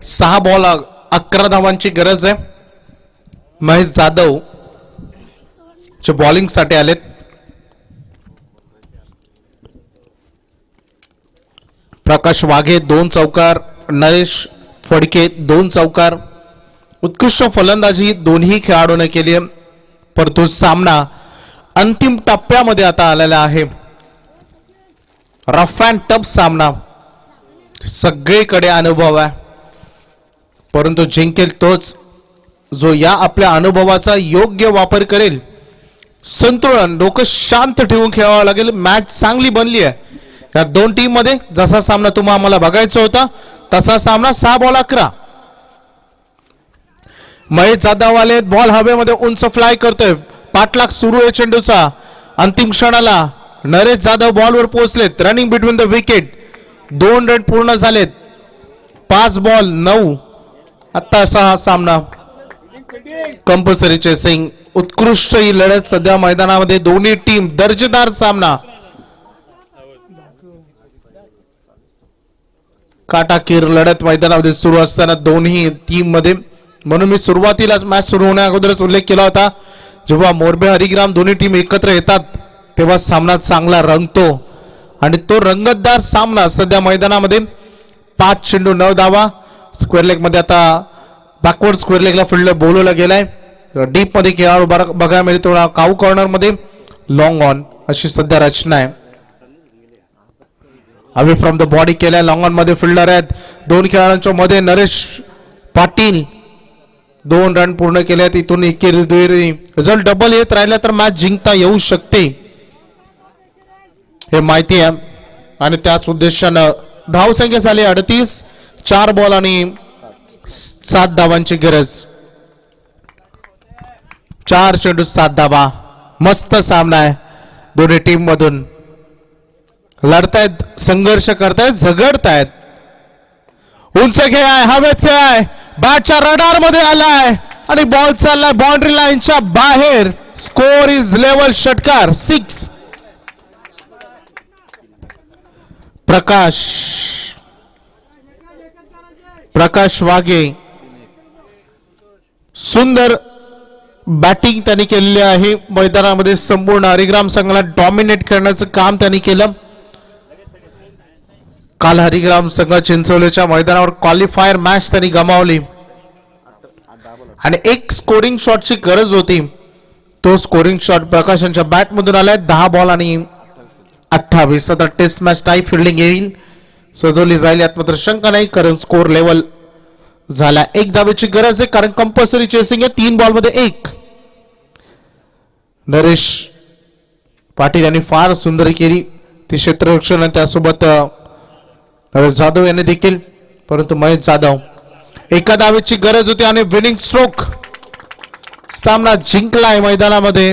सहा बॉल 11 धावांची गरज आहे. महेश जाधव चे बॉलिंग साठी आलेत. प्रकाश वाघे 2 चौकार. नरेश फडके 2 चौकार. उत्कृष्ट फलंदाजी दोन्ही खेळाडूंनी केली आहे. परंतु सामना अंतिम टप्प्यामध्ये आता आलेला आहे. रफ अँड टफ सामना. सगळीकडे अनुभव आहे. परंतु जिंकेल तोच जो या आपल्या अनुभवाचा योग्य वापर करेल. संतुलन डोकं शांत ठेवून खेळावं लागेल. मॅच चांगली बनली आहे या दोन टीम मध्ये. जसा सामना तुम्हाला आम्हाला बघायचा होता तसा सामना. 6 बॉल 11. महेश जाधव आले. बॉल हवेमध्ये उंच फ्लाय करतोय. पाठलाग सुरू आहे चेंडूचा. अंतिम क्षणाला नरेश जाधव बॉलवर पोहोचलेत. Running between the wicket. 2 run पूर्ण झालेत. 5 बॉल 9. आता असा हा सामना. Compulsory chasing. उत्कृष्ट ही लढत सध्या मैदानामध्ये. दोन्ही टीम दर्जेदार सामना. काटाकीर लढत मैदानामध्ये सुरू असताना दोन्ही टीम मध्ये. म्हणून मी सुरुवातीलाच मॅच सुरू होण्या अगोदरच उल्लेख केला होता जेव्हा मोरबे हरिग्राम दोन्ही टीम एकत्र येतात तेव्हा सामना चांगला रंगतो. आणि तो रंगतदार सामना सध्या मैदानामध्ये. 5 चेंडू 9 धावा. स्क्वेअर लेग मध्ये आता बॅकवर्ड स्क्वेअर लेगला फील्डर बोलवला गेलाय. डीप मध्ये खेळाडू बघायला मिळेल. थोडा काऊ कॉर्नर मध्ये लॉंग ऑन अशी सध्या रचना आहे. अवे फ्रॉम द बॉडी केलाय. लॉंग ऑन मध्ये फिल्डर आहेत. 2 खेळाडूंच्या मध्ये नरेश पाटील 2 रन पूर्ण केल्यात. इथून रिझल्ट डबल येत राहिला तर मॅच जिंकता येऊ शकते हे माहिती आहे. आणि त्याच उद्देशानं धावसंख्या झाली 38. 4 बॉल आणि 7 धावांची गरज. 4 चेंडू 7 धावा. मस्त सामना आहे. दोन्ही टीम मधून लढतायत. संघर्ष करतायत. झगडतायत. उंच खेळ आहे. हवेत खेळ आहे. बॅटच्या रडार मध्ये आलाय आणि बॉल चाललाय बाउंड्री लाईनच्या बाहेर. Score is level. षटकार 6. प्रकाश वाघे सुंदर बॅटिंग त्यांनी केलेली आहे. मैदानामध्ये संपूर्ण हरिग्राम संघाला डॉमिनेट करण्याचं काम त्यांनी केलं. काल हरिग्राम संघ चिंचवलीच्या मैदानावर क्वालिफायर मॅच त्यांनी गमावली आणि एक स्कोरिंग शॉटची गरज होती. तो स्कोरिंग शॉट प्रकाशांच्या बॅट मधून आलाय. 10 बॉल आणि 28. आता टेस्ट मॅच टाई फिल्डिंग येईल, सजवली जाईल यात मात्र शंका नाही, कारण स्कोर लेवल झाला. 1 धावेची गरज आहे कारण कंपल्सरी चेसिंग आहे. 3 बॉल मध्ये 1. नरेश पाटील यांनी फार सुंदर केली ती क्षेत्ररक्षण आणि त्यासोबत नरेश जाधव यांनी देखील, परंतु महेश जाधव 1 धावेची गरज होती आणि विनिंग स्ट्रोक. सामना जिंकलाय मैदानामध्ये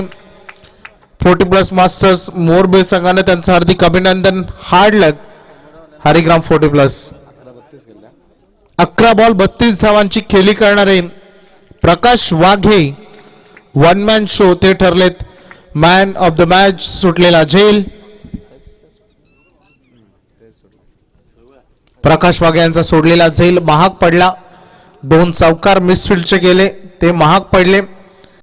40+ मास्टर्स मोरबे संघाने. त्यांचं हार्दिक अभिनंदन. हार्ड लक हरिग्राम 40+. 11 बॉल 32 धावांची खेळी करणारे प्रकाश वाघे 1 मॅन शो ते ठरलेत मॅन ऑफ द मॅच. सुटलेला झेल प्रकाश वाघे यांचा सोडलेला झेल महाग पडला. 2 चौकार मिसफिल्डचे गेले, ते महाग पडले.